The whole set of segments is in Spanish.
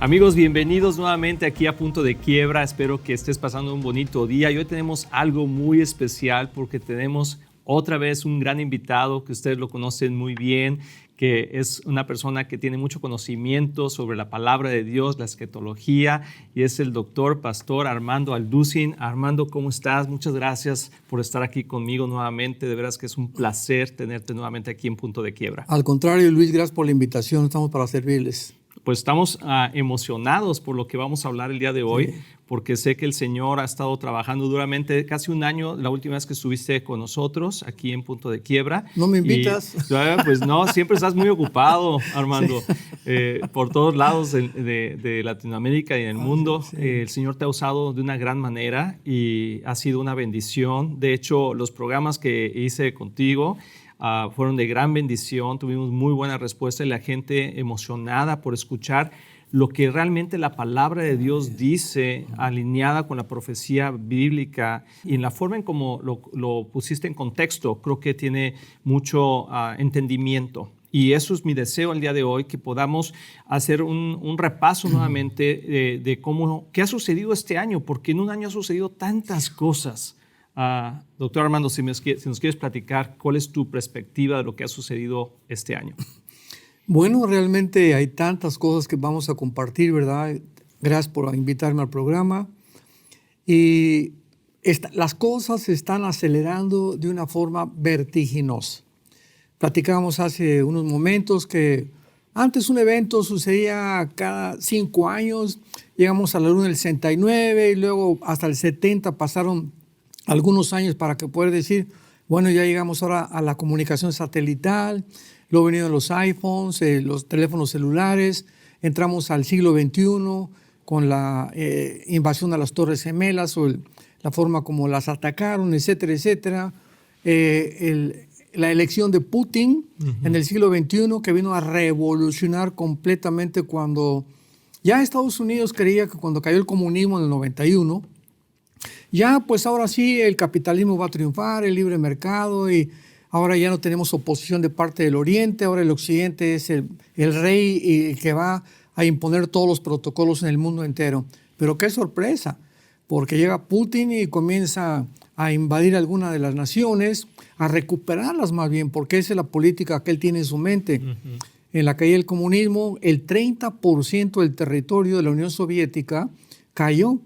Amigos, bienvenidos nuevamente aquí a Punto de Quiebra. Espero que estés pasando un bonito día. Y hoy tenemos algo muy especial porque tenemos otra vez un gran invitado que ustedes lo conocen muy bien, que es una persona que tiene mucho conocimiento sobre la palabra de Dios, la escatología, y es el doctor pastor Armando Alducin. Armando, ¿cómo estás? Muchas gracias por estar aquí conmigo nuevamente. De veras que es un placer tenerte nuevamente aquí en Punto de Quiebra. Al contrario, Luis, gracias por la invitación. Estamos para servirles. Pues estamos emocionados por lo que vamos a hablar el día de hoy, porque sé que el Señor ha estado trabajando duramente casi un año, la última vez que estuviste con nosotros aquí en Punto de Quiebra. ¿No me invitas? Pues no, siempre estás muy ocupado, Armando, por todos lados de Latinoamérica y en el mundo. Sí. El Señor te ha usado de una gran manera y ha sido una bendición. De hecho, los programas que hice contigo fueron de gran bendición, tuvimos muy buena respuesta y la gente emocionada por escuchar lo que realmente la palabra de Dios dice, alineada con la profecía bíblica y en la forma en cómo lo pusiste en contexto, creo que tiene mucho entendimiento. Y eso es mi deseo el día de hoy, que podamos hacer un repaso nuevamente de qué ha sucedido este año, porque en un año ha sucedido tantas cosas. Doctor Armando, si nos quieres platicar, ¿cuál es tu perspectiva de lo que ha sucedido este año? Bueno, realmente hay tantas cosas que vamos a compartir, ¿verdad? Gracias por invitarme al programa. Y las cosas se están acelerando de una forma vertiginosa. Platicábamos hace unos momentos que antes un evento sucedía cada 5 años, llegamos a la luna del 69 y luego hasta el 70 pasaron algunos años para que poder decir, bueno, ya llegamos ahora a la comunicación satelital, luego vinieron los iPhones, los teléfonos celulares, entramos al siglo XXI con la invasión a las Torres Gemelas o la forma como las atacaron, etcétera, etcétera. La elección de Putin en el siglo XXI que vino a revolucionar completamente cuando ya Estados Unidos creía que cuando cayó el comunismo en el 91, ya pues ahora sí el capitalismo va a triunfar, el libre mercado y ahora ya no tenemos oposición de parte del Oriente, ahora el Occidente es el rey que va a imponer todos los protocolos en el mundo entero. Pero qué sorpresa, porque llega Putin y comienza a invadir alguna de las naciones, a recuperarlas más bien, porque esa es la política que él tiene en su mente. En la caída del comunismo, el 30% del territorio de la Unión Soviética cayó.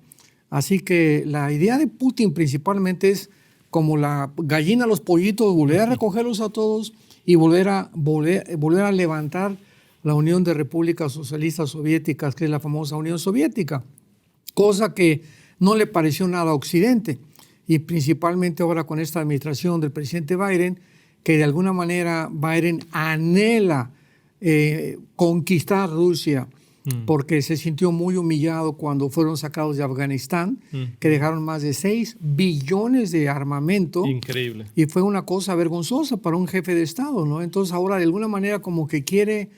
Así que la idea de Putin principalmente es como la gallina a los pollitos, volver a recogerlos a todos y volver a levantar la Unión de Repúblicas Socialistas Soviéticas, que es la famosa Unión Soviética, cosa que no le pareció nada a Occidente. Y principalmente ahora con esta administración del presidente Biden, que de alguna manera Biden anhela conquistar Rusia, porque se sintió muy humillado cuando fueron sacados de Afganistán, que dejaron más de 6 billones de armamento. Increíble. Y fue una cosa vergonzosa para un jefe de Estado, ¿no? Entonces ahora de alguna manera como que quiere,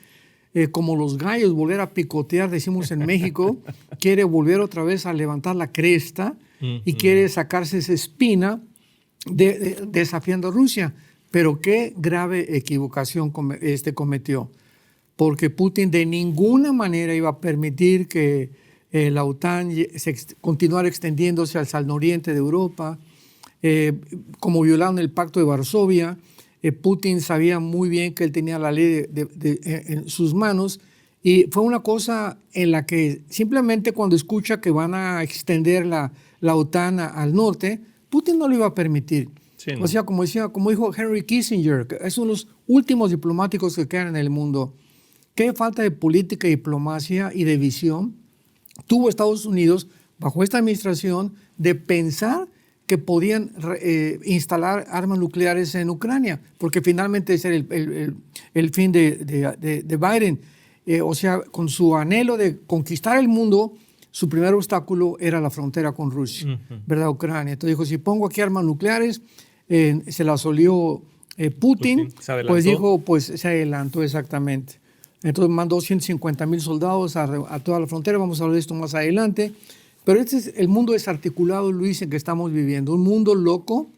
como los gallos, volver a picotear, decimos en México, quiere volver otra vez a levantar la cresta y quiere sacarse esa espina desafiando a Rusia. Pero qué grave equivocación cometió. Porque Putin de ninguna manera iba a permitir que la OTAN continuara extendiéndose al nororiente de Europa. Como violaron el Pacto de Varsovia, Putin sabía muy bien que él tenía la ley en sus manos y fue una cosa en la que simplemente cuando escucha que van a extender la OTAN al norte, Putin no lo iba a permitir. Sí, ¿no? O sea, como dijo Henry Kissinger, que es uno de los últimos diplomáticos que quedan en el mundo. Qué falta de política y diplomacia y de visión tuvo Estados Unidos bajo esta administración de pensar que podían instalar armas nucleares en Ucrania, porque finalmente ese era el fin de Biden. O sea, con su anhelo de conquistar el mundo, su primer obstáculo era la frontera con Rusia, ¿verdad? Ucrania. Entonces dijo, si pongo aquí armas nucleares, se las olió Putin, pues dijo, pues se adelantó exactamente. Entonces mandó 150,000 soldados a toda la frontera, vamos a hablar de esto más adelante. Pero este es el mundo desarticulado, Luis, en que estamos viviendo. Un mundo loco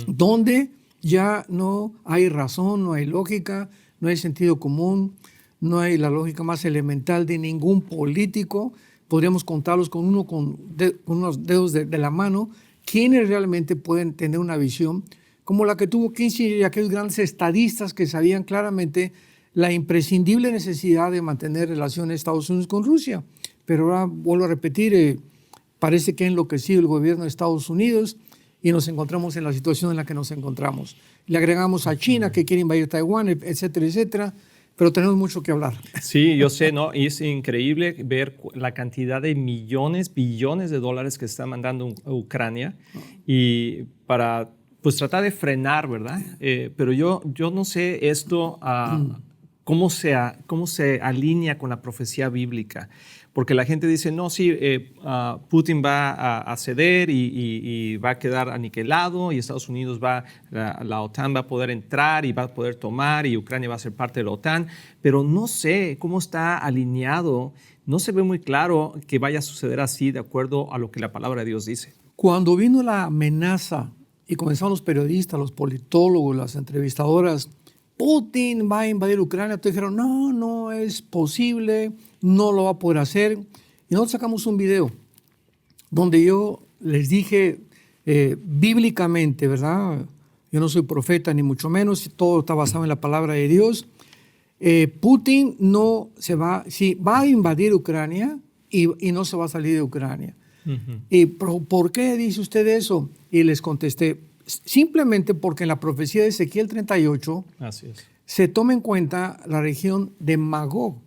donde ya no hay razón, no hay lógica, no hay sentido común, no hay la lógica más elemental de ningún político. Podríamos contarlos con unos dedos de la mano, quienes realmente pueden tener una visión como la que tuvo Kissinger y aquellos grandes estadistas que sabían claramente la imprescindible necesidad de mantener relaciones de Estados Unidos con Rusia. Pero ahora, vuelvo a repetir, parece que ha enloquecido el gobierno de Estados Unidos y nos encontramos en la situación en la que nos encontramos. Le agregamos a China que quiere invadir Taiwán, etcétera, etcétera, pero tenemos mucho que hablar. Sí, yo sé, ¿no? Y es increíble ver la cantidad de millones, billones de dólares que se están mandando a Ucrania y para pues tratar de frenar, ¿verdad? Pero yo no sé esto, cómo se alinea con la profecía bíblica. Porque la gente dice, no, sí, Putin va a ceder y va a quedar aniquilado y Estados Unidos la OTAN va a poder entrar y va a poder tomar y Ucrania va a ser parte de la OTAN. Pero no sé cómo está alineado, no se ve muy claro que vaya a suceder así de acuerdo a lo que la palabra de Dios dice. Cuando vino la amenaza y comenzaron los periodistas, los politólogos, las entrevistadoras, Putin va a invadir Ucrania, todos dijeron, no es posible, no lo va a poder hacer. Y nosotros sacamos un video donde yo les dije bíblicamente, ¿verdad? Yo no soy profeta ni mucho menos, todo está basado en la palabra de Dios. Putin sí, va a invadir Ucrania y no se va a salir de Ucrania. Uh-huh. ¿Y por qué dice usted eso? Y les contesté, simplemente porque en la profecía de Ezequiel 38 Así es. se toma en cuenta la región de Magog.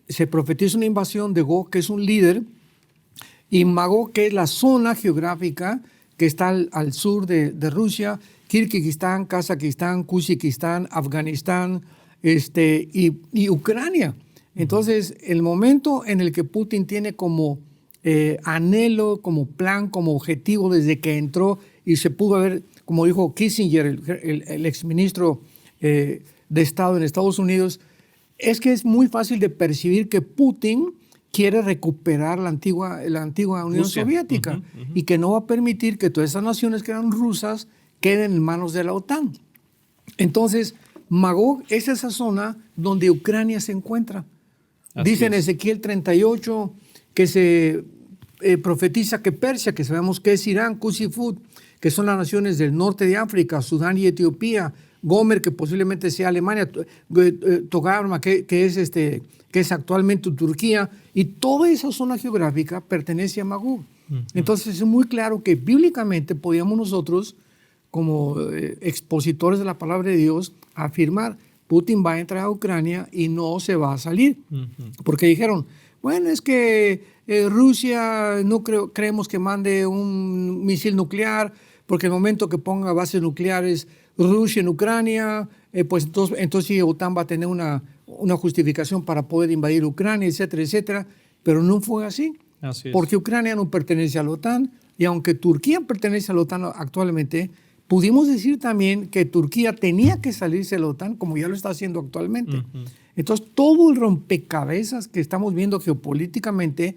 Se profetiza una invasión de Gog, que es un líder, y Magog, que es la zona geográfica que está al sur de Rusia, Kirguistán, Kazajistán, Kuzikistán, Afganistán y Ucrania. Entonces, el momento en el que Putin tiene como anhelo, como plan, como objetivo desde que entró y se pudo ver, como dijo Kissinger, el exministro de Estado en Estados Unidos, es que es muy fácil de percibir que Putin quiere recuperar la antigua Unión Rusia. Soviética y que no va a permitir que todas esas naciones que eran rusas queden en manos de la OTAN. Entonces, Magog es esa zona donde Ucrania se encuentra. Dice en Ezequiel 38 que se profetiza que Persia, que sabemos que es Irán, Kush y Fut, que son las naciones del norte de África, Sudán y Etiopía, Gomer, que posiblemente sea Alemania, Togarma, que es actualmente Turquía, y toda esa zona geográfica pertenece a Magog. Entonces es muy claro que bíblicamente podíamos nosotros, como expositores de la palabra de Dios, afirmar, Putin va a entrar a Ucrania y no se va a salir. Porque dijeron, bueno, es que Rusia no creemos que mande un misil nuclear, porque el momento que ponga bases nucleares Rusia en Ucrania, pues entonces sí, OTAN va a tener una justificación para poder invadir Ucrania, etcétera, etcétera. Pero no fue así. Así es. Porque Ucrania no pertenece a la OTAN y aunque Turquía pertenece a la OTAN actualmente, pudimos decir también que Turquía tenía que salirse de la OTAN como ya lo está haciendo actualmente. Entonces, todo el rompecabezas que estamos viendo geopolíticamente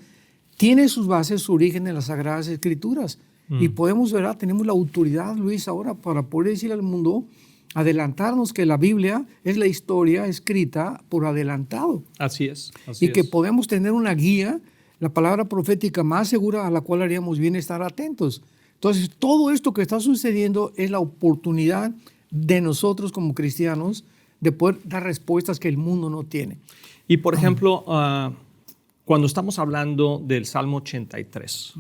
tiene sus bases, su origen en las Sagradas Escrituras. Y podemos ver, tenemos la autoridad, Luis, ahora para poder decirle al mundo, adelantarnos que la Biblia es la historia escrita por adelantado. Así es. Que podemos tener una guía, la palabra profética más segura a la cual haríamos bien estar atentos. Entonces, todo esto que está sucediendo es la oportunidad de nosotros como cristianos de poder dar respuestas que el mundo no tiene. Y, por ejemplo, cuando estamos hablando del Salmo 83,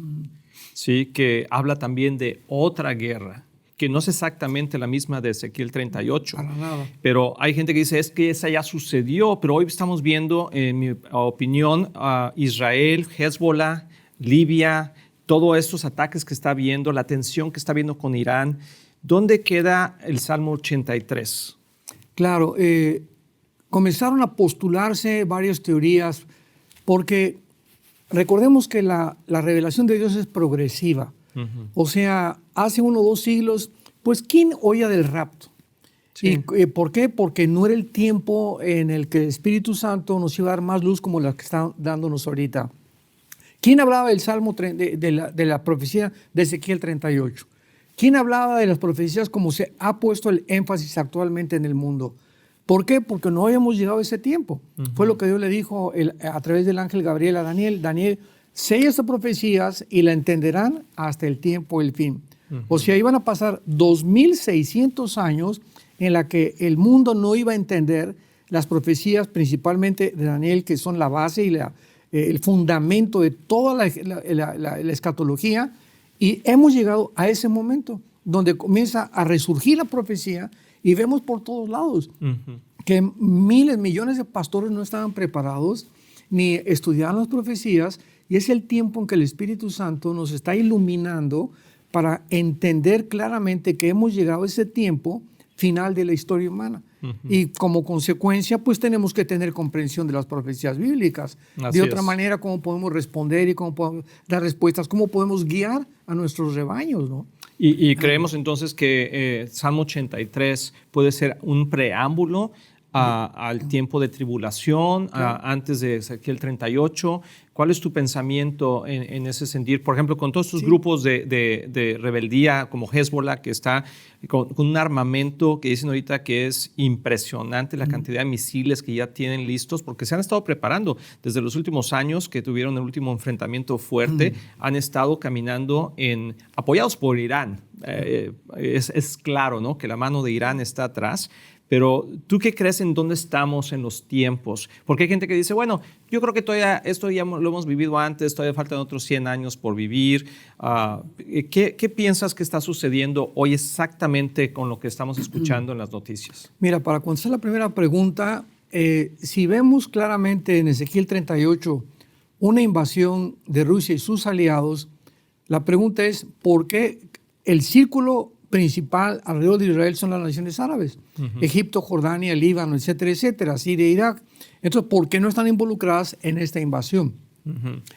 ¿sí? Que habla también de otra guerra, que no es exactamente la misma de Ezequiel 38. Para nada. Pero hay gente que dice, es que esa ya sucedió, pero hoy estamos viendo, en mi opinión, Israel, Hezbollah, Libia, todos estos ataques que está viendo, la tensión que está viendo con Irán. ¿Dónde queda el Salmo 83? Claro, comenzaron a postularse varias teorías, porque recordemos que la revelación de Dios es progresiva. O sea, hace 1 o 2 siglos, pues ¿quién oía del rapto? Sí. ¿Y por qué? Porque no era el tiempo en el que el Espíritu Santo nos iba a dar más luz como la que está dándonos ahorita. ¿Quién hablaba del Salmo de la profecía de Ezequiel 38? ¿Quién hablaba de las profecías como se ha puesto el énfasis actualmente en el mundo? ¿Por qué? Porque no habíamos llegado a ese tiempo. Fue lo que Dios le dijo a través del ángel Gabriel a Daniel. Daniel, sella estas profecías y la entenderán hasta el tiempo del fin. O sea, iban a pasar 2600 años en la que el mundo no iba a entender las profecías, principalmente de Daniel, que son la base y el fundamento de toda la escatología. Y hemos llegado a ese momento donde comienza a resurgir la profecía y vemos por todos lados que miles, millones de pastores no estaban preparados ni estudiaban las profecías, y es el tiempo en que el Espíritu Santo nos está iluminando para entender claramente que hemos llegado a ese tiempo final de la historia humana. Y como consecuencia, pues tenemos que tener comprensión de las profecías bíblicas. De otra manera, ¿cómo podemos responder y cómo podemos dar respuestas? ¿Cómo podemos guiar a nuestros rebaños, no? Y creemos entonces que Salmo 83 puede ser un preámbulo al tiempo de tribulación, antes de Ezequiel 38. ¿Cuál es tu pensamiento en ese sentido? Por ejemplo, con todos estos grupos de rebeldía como Hezbollah, que está con un armamento que dicen ahorita que es impresionante la cantidad de misiles que ya tienen listos, porque se han estado preparando desde los últimos años que tuvieron el último enfrentamiento fuerte, han estado caminando apoyados por Irán. Es claro, ¿no?, que la mano de Irán está atrás. Pero ¿tú qué crees en dónde estamos en los tiempos? Porque hay gente que dice, bueno, yo creo que todavía esto ya lo hemos vivido antes, todavía faltan otros 100 años por vivir. ¿Qué piensas que está sucediendo hoy exactamente con lo que estamos escuchando en las noticias? Mira, para contestar la primera pregunta, si vemos claramente en Ezequiel 38 una invasión de Rusia y sus aliados, la pregunta es, ¿por qué el círculo principal alrededor de Israel son las naciones árabes? Egipto, Jordania, Líbano, etcétera, etcétera, Siria, Irak. Entonces, ¿por qué no están involucradas en esta invasión?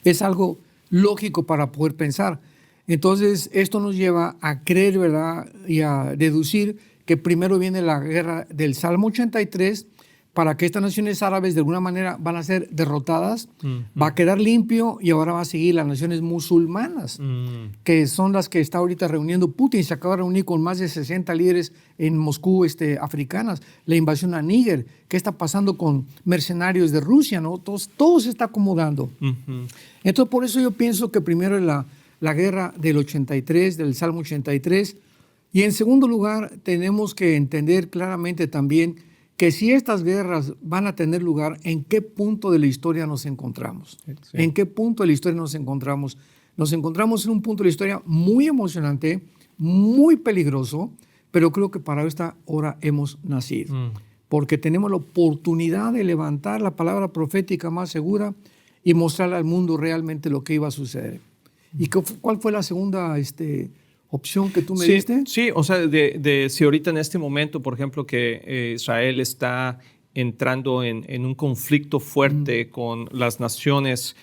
Es algo lógico para poder pensar. Entonces, esto nos lleva a creer, ¿verdad?, y a deducir que primero viene la guerra del Salmo 83 para que estas naciones árabes de alguna manera van a ser derrotadas, va a quedar limpio, y ahora va a seguir las naciones musulmanas, que son las que está ahorita reuniendo Putin. Se acaba de reunir con más de 60 líderes en Moscú, africanas. La invasión a Níger, ¿qué está pasando con mercenarios de Rusia, ¿no? Todo se está acomodando. Entonces, por eso yo pienso que primero es la guerra del 83, del Salmo 83, y en segundo lugar tenemos que entender claramente también que si estas guerras van a tener lugar, ¿en qué punto de la historia nos encontramos? Sí. ¿En qué punto de la historia nos encontramos? Nos encontramos en un punto de la historia muy emocionante, muy peligroso, pero creo que para esta hora hemos nacido. Porque tenemos la oportunidad de levantar la palabra profética más segura y mostrarle al mundo realmente lo que iba a suceder. ¿Y cuál fue la segunda opción que tú me diste? Sí, o sea, si ahorita en este momento, por ejemplo, que Israel está entrando en un conflicto fuerte con las naciones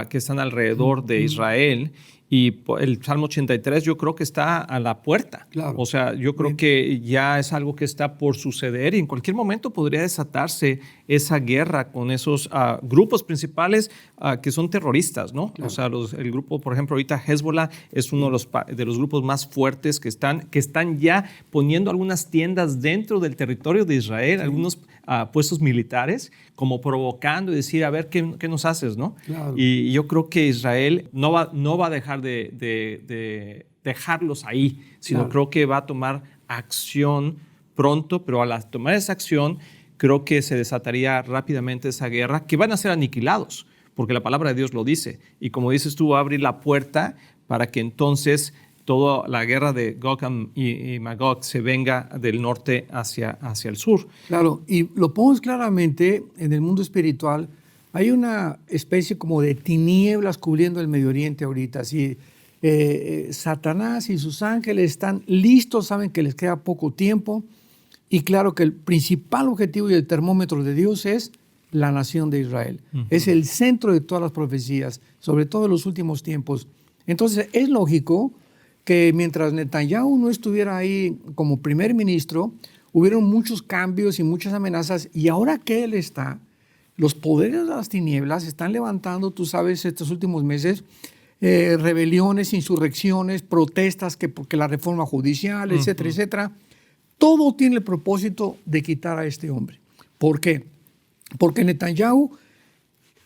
que están alrededor de Israel, y el Salmo 83 yo creo que está a la puerta. Claro. O sea, yo creo que ya es algo que está por suceder, y en cualquier momento podría desatarse esa guerra con esos grupos principales que son terroristas, ¿no? Claro. O sea, el grupo, por ejemplo, ahorita Hezbollah es uno de los grupos más fuertes que están ya poniendo algunas tiendas dentro del territorio de Israel, algunos puestos militares, como provocando y decir, a ver, ¿qué nos haces, no? Claro. Y yo creo que Israel no va a dejar de dejarlos ahí, sino creo que va a tomar acción pronto, pero al tomar esa acción, creo que se desataría rápidamente esa guerra, que van a ser aniquilados, porque la palabra de Dios lo dice. Y como dices tú, va a abrir la puerta para que entonces toda la guerra de Gog y Magog se venga del norte hacia el sur. Claro, y lo ponemos claramente en el mundo espiritual. Hay una especie como de tinieblas cubriendo el Medio Oriente ahorita. Así, Satanás y sus ángeles están listos, saben que les queda poco tiempo. Y claro que el principal objetivo y el termómetro de Dios es la nación de Israel. Es el centro de todas las profecías, sobre todo en los últimos tiempos. Entonces es lógico que mientras Netanyahu no estuviera ahí como primer ministro, hubieron muchos cambios y muchas amenazas, y ahora que él está, los poderes de las tinieblas están levantando, tú sabes, estos últimos meses, rebeliones, insurrecciones, protestas porque la reforma judicial, etcétera, etcétera. Todo tiene el propósito de quitar a este hombre. ¿Por qué? Porque Netanyahu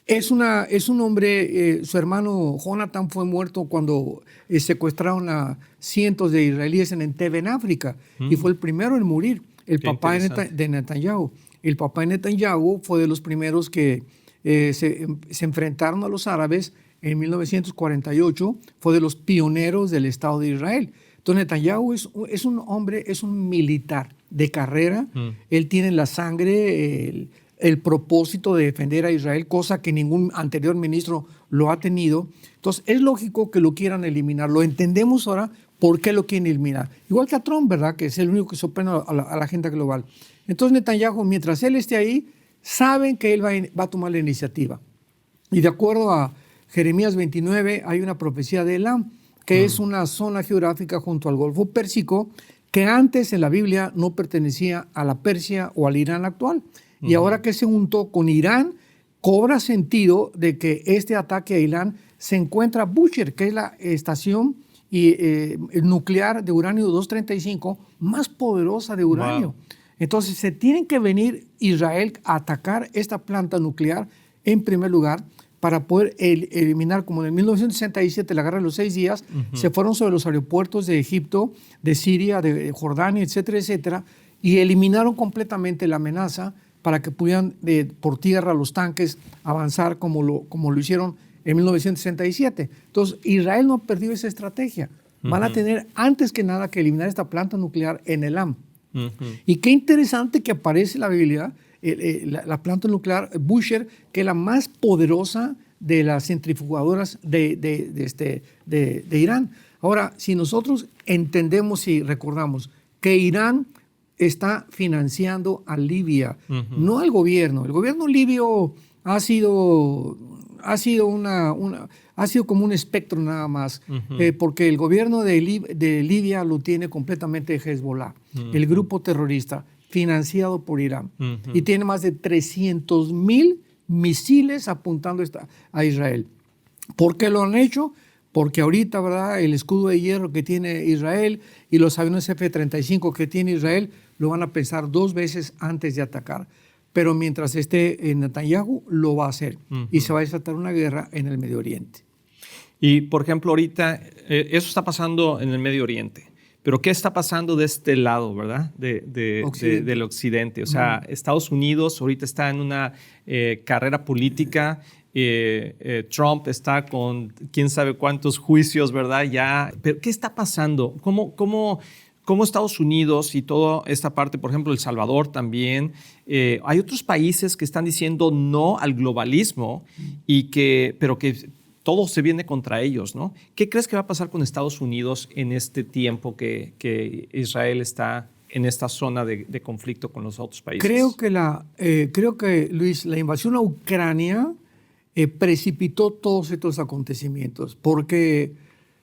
es un hombre, su hermano Jonathan fue muerto cuando secuestraron a cientos de israelíes en Entebbe, en África, y fue el primero en morir, el Qué papá de Netanyahu. El papá de Netanyahu fue de los primeros que se enfrentaron a los árabes en 1948, fue de los pioneros del Estado de Israel. Entonces Netanyahu es un hombre, es un militar de carrera, él tiene la sangre, el propósito de defender a Israel, cosa que ningún anterior ministro lo ha tenido. Entonces, es lógico que lo quieran eliminar. Lo entendemos ahora por qué lo quieren eliminar. Igual que a Trump, ¿verdad? Que es el único que sorprende a la agenda global. Entonces, Netanyahu, mientras él esté ahí, saben que él va a tomar la iniciativa. Y de acuerdo a Jeremías 29, hay una profecía de Elam, que es una zona geográfica junto al Golfo Pérsico, que antes en la Biblia no pertenecía a la Persia o al Irán actual. Y ahora que se juntó con Irán, cobra sentido de que este ataque a Irán se encuentra Bushehr, que es la estación nuclear de uranio 235 más poderosa de uranio. Wow. Entonces se tienen que venir Israel a atacar esta planta nuclear en primer lugar para poder eliminar, como en el 1967, la guerra de los 6 días, se fueron sobre los aeropuertos de Egipto, de Siria, de Jordania, etcétera, etcétera, y eliminaron completamente la amenaza para que pudieran por tierra los tanques avanzar como lo hicieron en 1967. Entonces, Israel no ha perdido esa estrategia. Van a tener, antes que nada, que eliminar esta planta nuclear en Elam. Y qué interesante que aparece en la Biblia la planta nuclear Bushehr, que es la más poderosa de las centrifugadoras de Irán. Ahora, si nosotros entendemos y recordamos que Irán está financiando a Libia, no al gobierno. El gobierno libio ha sido como un espectro nada más, porque el gobierno de Libia lo tiene completamente Hezbollah, el grupo terrorista financiado por Irán, y tiene más de 300,000 misiles apuntando a Israel. ¿Por qué lo han hecho? Porque ahorita, ¿verdad?, el escudo de hierro que tiene Israel y los aviones F-35 que tiene Israel lo van a pensar 2 veces antes de atacar. Pero mientras esté en Netanyahu, lo va a hacer. Y se va a desatar una guerra en el Medio Oriente. Y, por ejemplo, ahorita, eso está pasando en el Medio Oriente. Pero ¿qué está pasando de este lado, verdad? Del occidente. O sea, Estados Unidos ahorita está en una carrera política. Trump está con quién sabe cuántos juicios, ¿verdad? Ya. Pero ¿qué está pasando? ¿Cómo Estados Unidos y toda esta parte, por ejemplo, El Salvador también, hay otros países que están diciendo no al globalismo pero que todo se viene contra ellos, ¿no? ¿Qué crees que va a pasar con Estados Unidos en este tiempo que Israel está en esta zona de conflicto con los otros países? Creo que Luis, la invasión a Ucrania precipitó todos estos acontecimientos, porque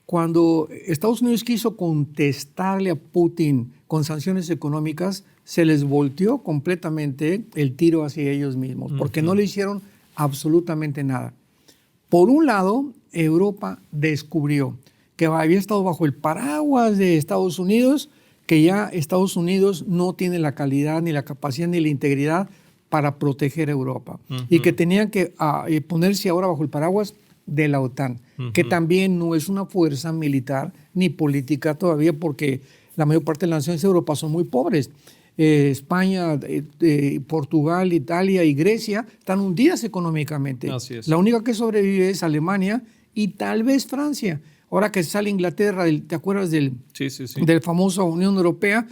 cuando Estados Unidos quiso contestarle a Putin con sanciones económicas, se les volteó completamente el tiro hacia ellos mismos, porque no le hicieron absolutamente nada. Por un lado, Europa descubrió que había estado bajo el paraguas de Estados Unidos, que ya Estados Unidos no tiene la calidad, ni la capacidad, ni la integridad para proteger a Europa. Y que tenían que ponerse ahora bajo el paraguas de la OTAN, que también no es una fuerza militar ni política todavía, porque la mayor parte de las naciones de Europa son muy pobres. España, Portugal, Italia y Grecia están hundidas económicamente. Así es. La única que sobrevive es Alemania y tal vez Francia. Ahora que sale Inglaterra, ¿te acuerdas del famoso Unión Europea?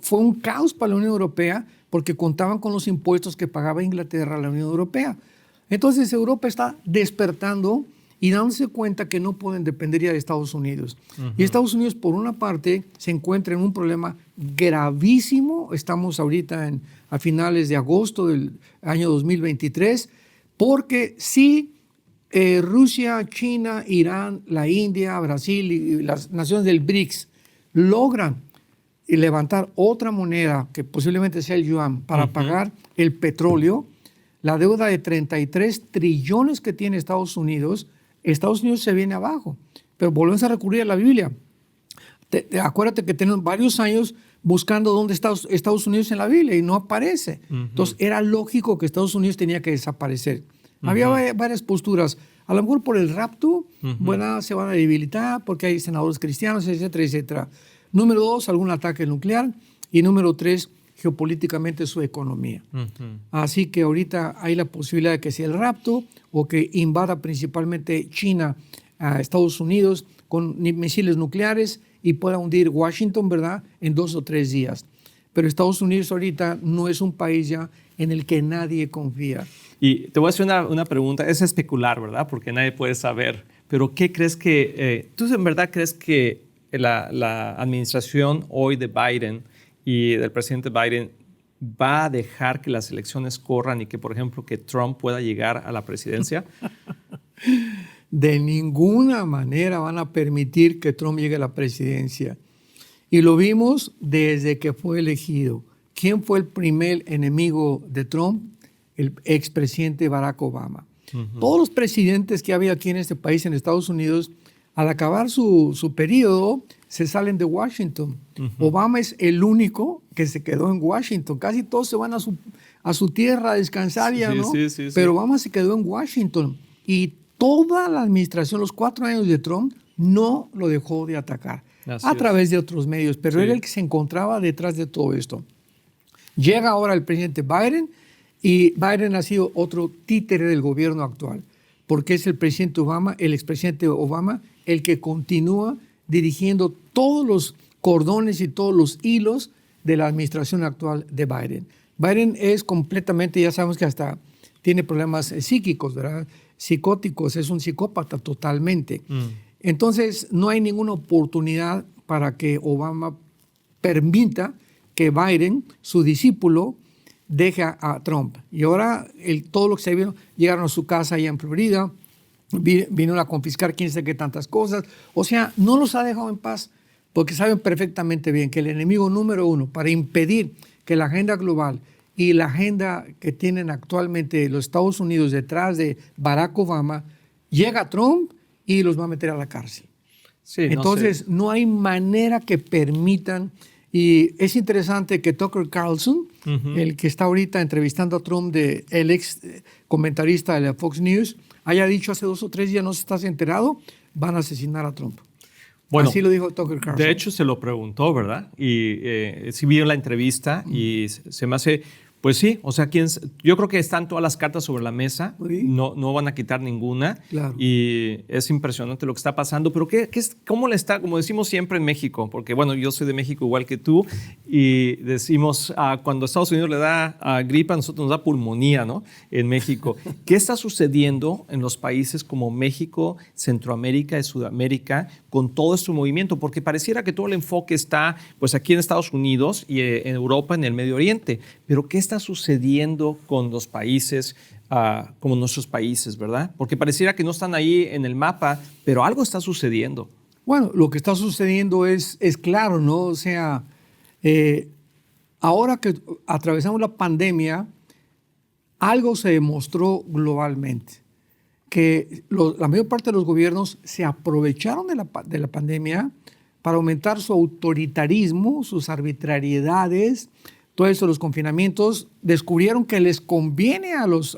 Fue un caos para la Unión Europea porque contaban con los impuestos que pagaba Inglaterra a la Unión Europea. Entonces Europa está despertando y dándose cuenta que no pueden depender ya de Estados Unidos. Y Estados Unidos, por una parte, se encuentra en un problema gravísimo. Estamos ahorita a finales de agosto del año 2023, porque si Rusia, China, Irán, la India, Brasil y las naciones del BRICS logran levantar otra moneda, que posiblemente sea el yuan, para pagar el petróleo, la deuda de 33 trillones que tiene Estados Unidos se viene abajo. Pero volvemos a recurrir a la Biblia. Acuérdate que tenemos varios años buscando dónde está Estados Unidos en la Biblia y no aparece. Entonces era lógico que Estados Unidos tenía que desaparecer. Había varias posturas. A lo mejor por el rapto, bueno, se van a debilitar porque hay senadores cristianos, etcétera, etcétera. Número 2, algún ataque nuclear. Y número 3, geopolíticamente su economía. Así que ahorita hay la posibilidad de que sea el rapto o que invada principalmente China a Estados Unidos con misiles nucleares y pueda hundir Washington, ¿verdad?, en 2 o 3 días. Pero Estados Unidos ahorita no es un país ya en el que nadie confía. Y te voy a hacer una pregunta, es especular, ¿verdad?, porque nadie puede saber, pero ¿qué crees que, tú en verdad crees que la administración hoy de Biden y del presidente Biden va a dejar que las elecciones corran y que, por ejemplo, que Trump pueda llegar a la presidencia? De ninguna manera van a permitir que Trump llegue a la presidencia. Y lo vimos desde que fue elegido. ¿Quién fue el primer enemigo de Trump? El expresidente Barack Obama. Todos los presidentes que había aquí en este país, en Estados Unidos, al acabar su periodo, se salen de Washington. Obama es el único que se quedó en Washington. Casi todos se van a su tierra a descansar ya, ¿no? Sí. Pero Obama se quedó en Washington. Y toda la administración, los 4 años de Trump, no lo dejó de atacar. A través de otros medios. Pero era el que se encontraba detrás de todo esto. Llega ahora el presidente Biden y Biden ha sido otro títere del gobierno actual. Porque es el presidente Obama, el expresidente Obama, el que continúa dirigiendo todos los cordones y todos los hilos de la administración actual de Biden. Biden es completamente, ya sabemos que hasta tiene problemas psíquicos, ¿verdad? Psicóticos, es un psicópata totalmente. Entonces, no hay ninguna oportunidad para que Obama permita que Biden, su discípulo, deje a Trump. Y ahora todo lo que se vio, llegaron a su casa allá en Florida, vinieron a confiscar quién sabe qué tantas cosas. O sea, no los ha dejado en paz porque saben perfectamente bien que el enemigo número 1 para impedir que la agenda global y la agenda que tienen actualmente los Estados Unidos detrás de Barack Obama, llega a Trump y los va a meter a la cárcel. Sí, entonces, no hay manera que permitan. Y es interesante que Tucker Carlson, el que está ahorita entrevistando a Trump, el ex comentarista de la Fox News, haya dicho hace 2 o 3 días, no sé si estás enterado, van a asesinar a Trump. Bueno, así lo dijo Tucker Carlson. De hecho, se lo preguntó, ¿verdad? Y sí vi la entrevista y se me hace, pues sí, o sea, yo creo que están todas las cartas sobre la mesa, no van a quitar ninguna. Claro. Y es impresionante lo que está pasando, pero ¿cómo le está? Como decimos siempre en México, porque bueno, yo soy de México igual que tú, y decimos, cuando Estados Unidos le da gripe, a nosotros nos da pulmonía, ¿no? En México. ¿Qué está sucediendo en los países como México, Centroamérica y Sudamérica con todo este movimiento? Porque pareciera que todo el enfoque está pues aquí en Estados Unidos y en Europa, en el Medio Oriente, pero ¿qué está sucediendo con los países como nuestros países, verdad? Porque pareciera que no están ahí en el mapa, pero algo está sucediendo. Bueno, lo que está sucediendo es claro, ¿no? O sea, ahora que atravesamos la pandemia, algo se demostró globalmente, que la mayor parte de los gobiernos se aprovecharon de la pandemia para aumentar su autoritarismo, sus arbitrariedades. Todo eso, los confinamientos, descubrieron que les conviene a los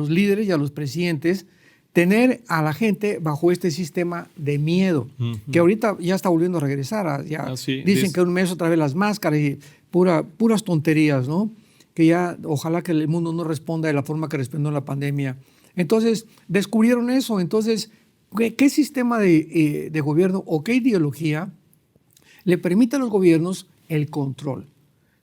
líderes y a los presidentes tener a la gente bajo este sistema de miedo, que ahorita ya está volviendo a regresar. Dicen que un mes otra vez las máscaras y puras tonterías, ¿no? Que ya ojalá que el mundo no responda de la forma que respondió en la pandemia. Entonces, descubrieron eso. Entonces, ¿qué sistema de gobierno o qué ideología le permite a los gobiernos el control?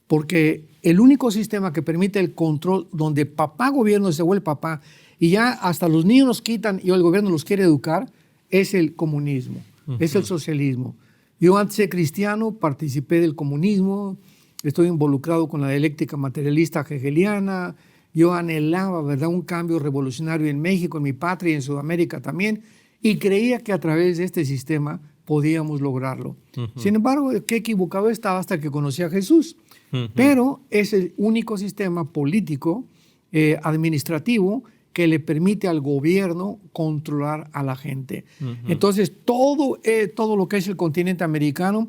Porque el único sistema que permite el control, donde papá gobierno se vuelve papá y ya hasta los niños los quitan y el gobierno los quiere educar, es el comunismo, es el socialismo. Yo antes de cristiano participé del comunismo, estoy involucrado con la dialéctica materialista hegeliana, yo anhelaba, ¿verdad?, un cambio revolucionario en México, en mi patria y en Sudamérica también, y creía que a través de este sistema podíamos lograrlo. Sin embargo, qué equivocado estaba hasta que conocí a Jesús. Pero es el único sistema político, administrativo, que le permite al gobierno controlar a la gente. Entonces, todo lo que es el continente americano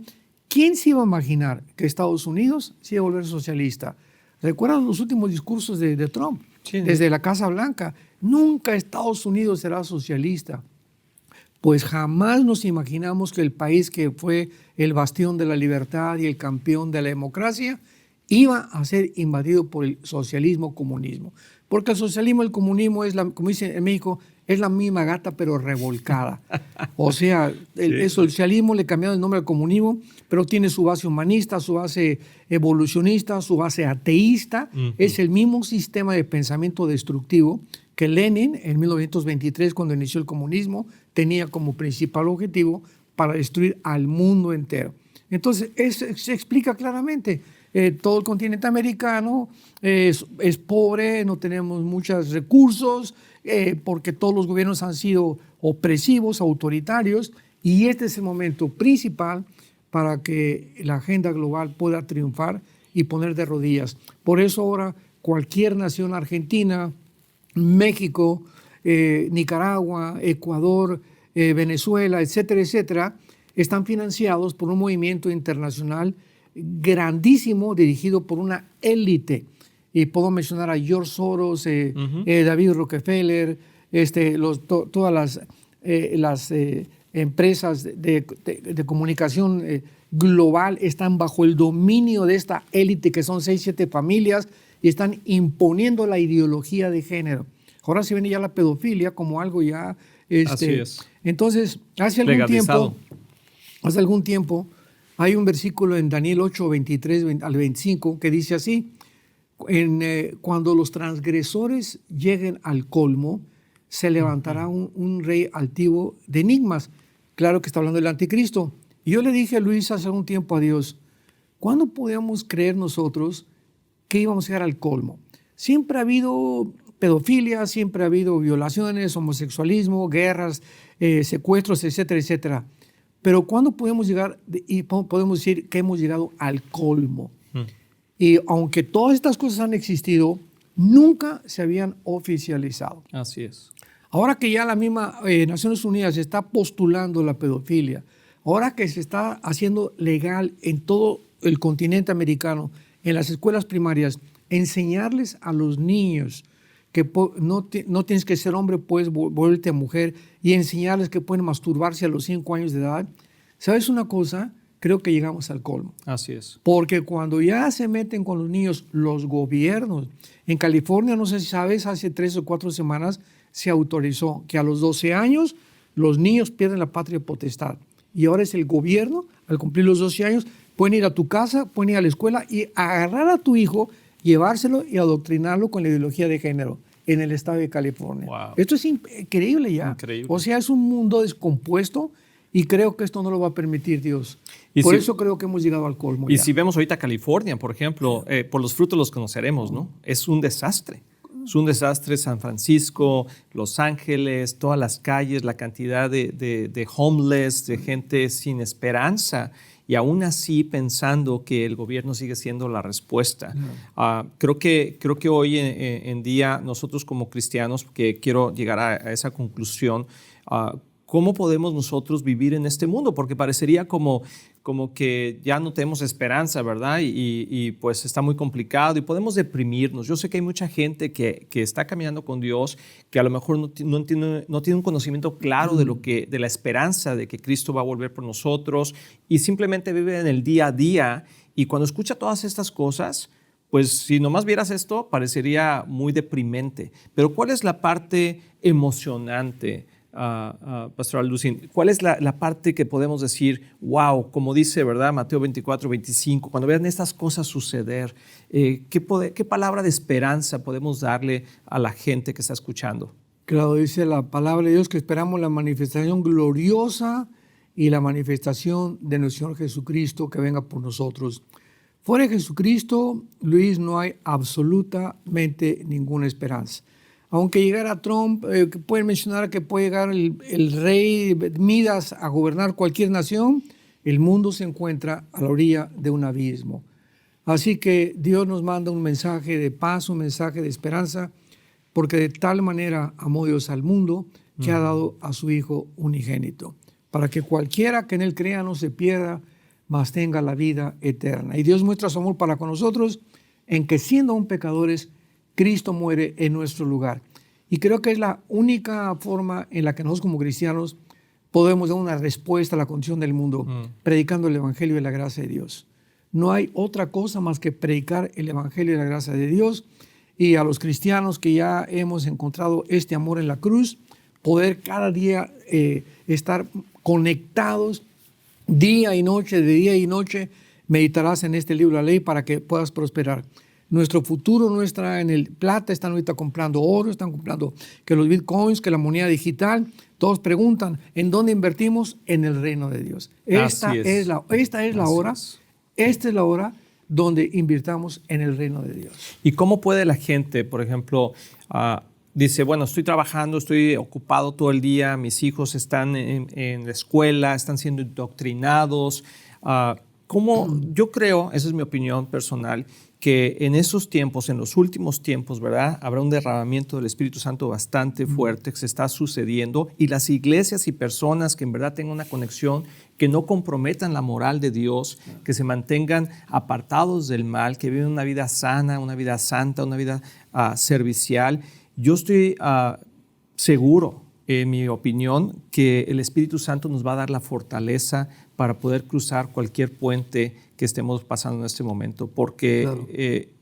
¿Quién se iba a imaginar que Estados Unidos se iba a volver socialista? ¿Recuerdan los últimos discursos de Trump? Sí. Desde la Casa Blanca. Nunca Estados Unidos será socialista. Pues jamás nos imaginamos que el país que fue el bastión de la libertad y el campeón de la democracia iba a ser invadido por el socialismo, comunismo. Porque el socialismo y el comunismo es, como dicen en México, es la misma gata pero revolcada. O sea, el socialismo le cambiaron el nombre al comunismo, pero tiene su base humanista, su base evolucionista, su base ateísta. Es el mismo sistema de pensamiento destructivo que Lenin en 1923, cuando inició el comunismo, tenía como principal objetivo para destruir al mundo entero. Entonces, se explica claramente. Todo el continente americano es pobre, no tenemos muchos recursos, porque todos los gobiernos han sido opresivos, autoritarios, y este es el momento principal para que la agenda global pueda triunfar y poner de rodillas. Por eso ahora cualquier nación, Argentina, México, Nicaragua, Ecuador, Venezuela, etcétera, etcétera, están financiados por un movimiento internacional grandísimo dirigido por una élite. Y puedo mencionar a George Soros, David Rockefeller, todas las empresas de comunicación global están bajo el dominio de esta élite que son 6, 7 familias y están imponiendo la ideología de género. Ahora se viene ya la pedofilia como algo ya... Así es. Entonces, hace algún tiempo hay un versículo en Daniel 8, 23 al 25 que dice así: cuando los transgresores lleguen al colmo, se levantará un rey altivo de enigmas. Claro que está hablando del anticristo. Y yo le dije a Luis hace algún tiempo a Dios, ¿cuándo podíamos creer nosotros que íbamos a llegar al colmo? Siempre ha habido pedofilia, siempre ha habido violaciones, homosexualismo, guerras, secuestros, etcétera, etcétera. Pero ¿cuándo podemos llegar y podemos decir que hemos llegado al colmo? Y aunque todas estas cosas han existido, nunca se habían oficializado. Así es. Ahora que ya la misma Naciones Unidas está postulando la pedofilia, ahora que se está haciendo legal en todo el continente americano, en las escuelas primarias, enseñarles a los niños que no tienes que ser hombre, puedes volverte mujer, y enseñarles que pueden masturbarse a los 5 años de edad. ¿Sabes una cosa? Creo que llegamos al colmo. Así es. Porque cuando ya se meten con los niños, los gobiernos, en California, no sé si sabes, hace 3 o 4 semanas se autorizó que a los 12 años los niños pierden la patria potestad. Y ahora es el gobierno, al cumplir los 12 años, pueden ir a tu casa, pueden ir a la escuela y agarrar a tu hijo, llevárselo y adoctrinarlo con la ideología de género en el estado de California. Wow. Esto es increíble ya. Increíble. O sea, es un mundo descompuesto y creo que esto no lo va a permitir Dios. Y por eso creo que hemos llegado al colmo. Y ya. si vemos ahorita California, por ejemplo, por los frutos los conoceremos, ¿no? Es un desastre. Es un desastre San Francisco, Los Ángeles, todas las calles, la cantidad de homeless, de gente sin esperanza. Y aún así pensando que el gobierno sigue siendo la respuesta. Creo que hoy en día nosotros como cristianos, que quiero llegar a esa conclusión, ¿cómo podemos nosotros vivir en este mundo? Porque parecería como que ya no tenemos esperanza, ¿verdad? Y pues está muy complicado y podemos deprimirnos. Yo sé que hay mucha gente que está caminando con Dios, que a lo mejor no tiene un conocimiento claro de la esperanza de que Cristo va a volver por nosotros y simplemente vive en el día a día. Y cuando escucha todas estas cosas, pues si nomás vieras esto, parecería muy deprimente. Pero ¿cuál es la parte emocionante, Pastoral Lucín? ¿Cuál es la parte que podemos decir, wow, como dice, ¿verdad? Mateo 24, 25, cuando vean estas cosas suceder, ¿qué palabra de esperanza podemos darle a la gente que está escuchando? Claro, dice la palabra de Dios que esperamos la manifestación gloriosa y la manifestación de nuestro Señor Jesucristo que venga por nosotros. Fuera de Jesucristo, Luis, no hay absolutamente ninguna esperanza. Aunque llegara Trump, pueden mencionar que puede llegar el rey Midas a gobernar cualquier nación, el mundo se encuentra a la orilla de un abismo. Así que Dios nos manda un mensaje de paz, un mensaje de esperanza, porque de tal manera amó Dios al mundo que ha dado a su Hijo unigénito, para que cualquiera que en Él crea no se pierda, mas tenga la vida eterna. Y Dios muestra su amor para con nosotros en que siendo aún pecadores, Cristo muere en nuestro lugar. Y creo que es la única forma en la que nosotros como cristianos podemos dar una respuesta a la condición del mundo, predicando el Evangelio de la gracia de Dios. No hay otra cosa más que predicar el Evangelio de la gracia de Dios, y a los cristianos que ya hemos encontrado este amor en la cruz, poder cada día estar conectados día y noche, de día y noche, meditarás en este libro de la ley para que puedas prosperar. Nuestro futuro no está en el plata, están ahorita comprando oro, están comprando que los bitcoins, que la moneda digital. Todos preguntan, ¿en dónde invertimos? En el reino de Dios. Esta es la hora donde invirtamos en el reino de Dios. ¿Y cómo puede la gente, por ejemplo, dice, bueno, estoy trabajando, estoy ocupado todo el día, mis hijos están en la escuela, están siendo indoctrinados? ¿Cómo? Yo creo, esa es mi opinión personal, que en esos tiempos, en los últimos tiempos, ¿verdad? Habrá un derramamiento del Espíritu Santo bastante fuerte que se está sucediendo, y las iglesias y personas que en verdad tengan una conexión, que no comprometan la moral de Dios, que se mantengan apartados del mal, que vivan una vida sana, una vida santa, una vida servicial. Yo estoy seguro, en mi opinión, que el Espíritu Santo nos va a dar la fortaleza para poder cruzar cualquier puente que estemos pasando en este momento, porque claro,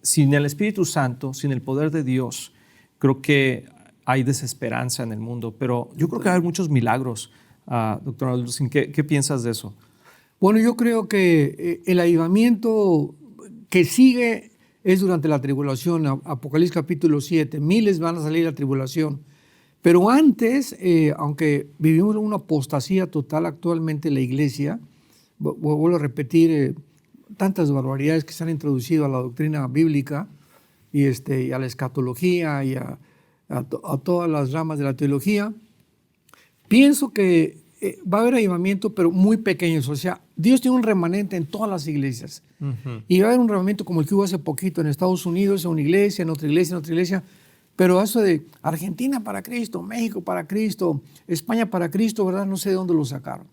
sin el Espíritu Santo, sin el poder de Dios, creo que hay desesperanza en el mundo, pero yo creo que va a haber muchos milagros. Doctor Alducin, ¿qué piensas de eso? Bueno, yo creo que el avivamiento que sigue es durante la tribulación. Apocalipsis capítulo 7, miles van a salir a la tribulación. Pero antes, aunque vivimos una apostasía total actualmente en la iglesia, vuelvo a repetir, tantas barbaridades que se han introducido a la doctrina bíblica y a la escatología y a todas las ramas de la teología, pienso que va a haber avivamiento, pero muy pequeños. O sea, Dios tiene un remanente en todas las iglesias. Y va a haber un remanente como el que hubo hace poquito en Estados Unidos, en una iglesia, en otra iglesia. Pero eso de Argentina para Cristo, México para Cristo, España para Cristo, ¿verdad? No sé de dónde lo sacaron.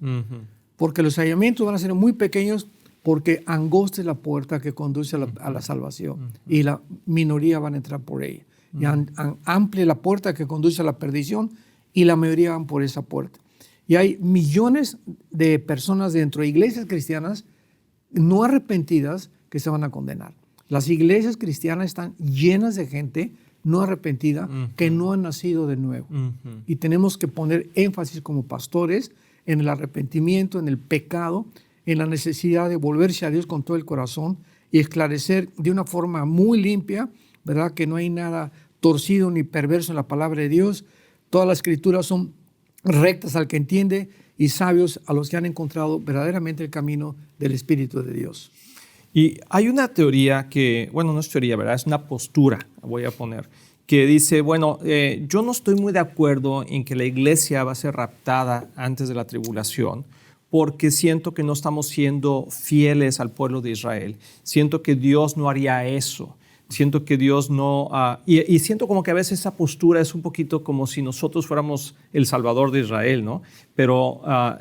Porque los avivamientos van a ser muy pequeños, porque angosta es la puerta que conduce a la salvación. Y la minoría van a entrar por ella. Y amplia la puerta que conduce a la perdición, y la mayoría van por esa puerta. Y hay millones de personas dentro de iglesias cristianas no arrepentidas que se van a condenar. Las iglesias cristianas están llenas de gente no arrepentida, que no han nacido de nuevo. Y tenemos que poner énfasis como pastores en el arrepentimiento, en el pecado, en la necesidad de volverse a Dios con todo el corazón y esclarecer de una forma muy limpia, ¿verdad? Que no hay nada torcido ni perverso en la palabra de Dios. Todas las escrituras son rectas al que entiende y sabios a los que han encontrado verdaderamente el camino del Espíritu de Dios. Y hay una teoría que, bueno, no es teoría, ¿verdad? Es una postura, voy a poner, que dice, bueno, yo no estoy muy de acuerdo en que la iglesia va a ser raptada antes de la tribulación, porque siento que no estamos siendo fieles al pueblo de Israel. Siento que Dios no haría eso. Siento que Dios no... y siento como que a veces esa postura es un poquito como si nosotros fuéramos el Salvador de Israel, ¿no? Pero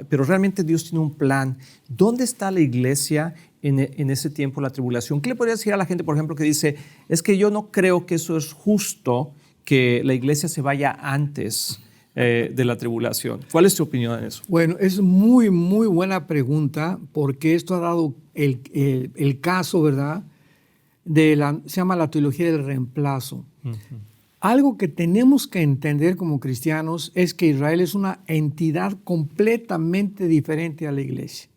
realmente Dios tiene un plan. ¿Dónde está la iglesia en ese tiempo, la tribulación? ¿Qué le podría decir a la gente, por ejemplo, que dice, es que yo no creo que eso es justo, que la iglesia se vaya antes de la tribulación? ¿Cuál es tu opinión en eso? Bueno, es muy, muy buena pregunta, porque esto ha dado el caso, ¿verdad? Se llama la teología del reemplazo. Algo que tenemos que entender como cristianos es que Israel es una entidad completamente diferente a la iglesia.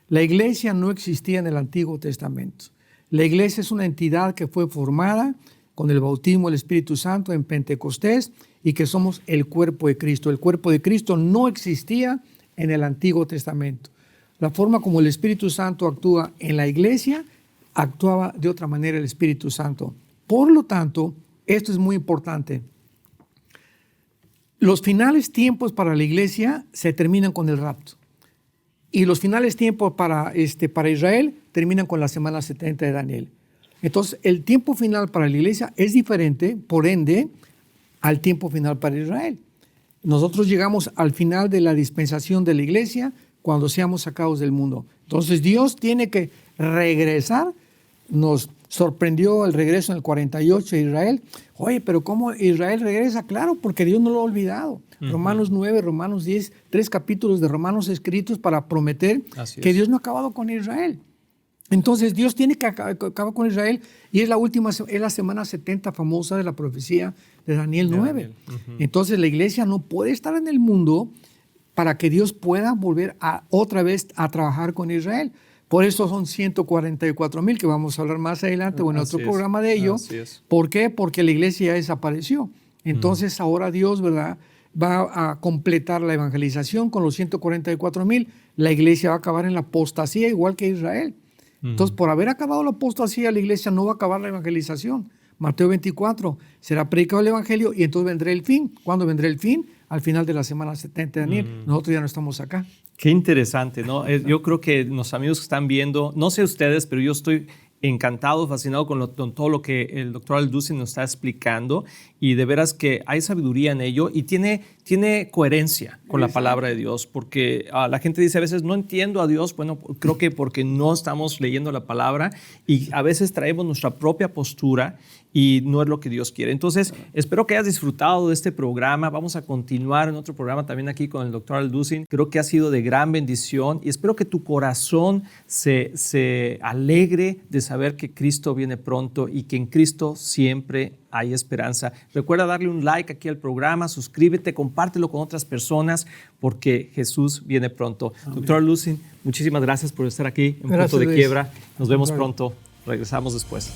La iglesia no existía en el Antiguo Testamento. La iglesia es una entidad que fue formada con el bautismo del Espíritu Santo en Pentecostés y que somos el cuerpo de Cristo. El cuerpo de Cristo no existía en el Antiguo Testamento. La forma como el Espíritu Santo actúa en la iglesia, actuaba de otra manera el Espíritu Santo. Por lo tanto, esto es muy importante. Los finales tiempos para la iglesia se terminan con el rapto. Y los finales tiempos para Israel terminan con la semana 70 de Daniel. Entonces, el tiempo final para la iglesia es diferente, por ende, al tiempo final para Israel. Nosotros llegamos al final de la dispensación de la iglesia cuando seamos sacados del mundo. Entonces Dios tiene que regresar. Nos sorprendió el regreso en el 48 de Israel. Oye, pero ¿cómo Israel regresa? Claro, porque Dios no lo ha olvidado. Romanos 9, Romanos 10, 3 capítulos de Romanos escritos para prometer que Dios no ha acabado con Israel. Entonces Dios tiene que acabar con Israel y es la semana 70 famosa de la profecía de Daniel 9. Entonces la iglesia no puede estar en el mundo para que Dios pueda volver otra vez a trabajar con Israel. Por eso son 144,000 que vamos a hablar más adelante o en otro programa de ello. ¿Por qué? Porque la iglesia ya desapareció. Entonces ahora Dios, ¿verdad?, va a completar la evangelización con los 144,000. La iglesia va a acabar en la apostasía igual que Israel. Entonces, por haber acabado la apostasía, la iglesia no va a acabar la evangelización. Mateo 24, será predicado el evangelio y entonces vendrá el fin. ¿Cuándo vendrá el fin? Al final de la semana 70 de Daniel. Nosotros ya no estamos acá. Qué interesante, ¿no? Yo creo que los amigos que están viendo, no sé ustedes, pero yo estoy encantado, fascinado con todo lo que el doctor Al-Dusin nos está explicando, y de veras que hay sabiduría en ello y tiene coherencia con la palabra de Dios, porque la gente dice a veces no entiendo a Dios. Bueno, creo que porque no estamos leyendo la palabra y a veces traemos nuestra propia postura y no es lo que Dios quiere. Entonces, espero que hayas disfrutado de este programa. Vamos a continuar en otro programa también aquí con el doctor Al-Dusin. Creo que ha sido de gran bendición y espero que tu corazón se alegre de saber que Cristo viene pronto y que en Cristo siempre hay esperanza. Recuerda darle un like aquí al programa, suscríbete, compártelo con otras personas porque Jesús viene pronto. Amén. Doctor Al-Dusin, muchísimas gracias por estar aquí en Punto de Quiebra. Nos vemos pronto. Regresamos después.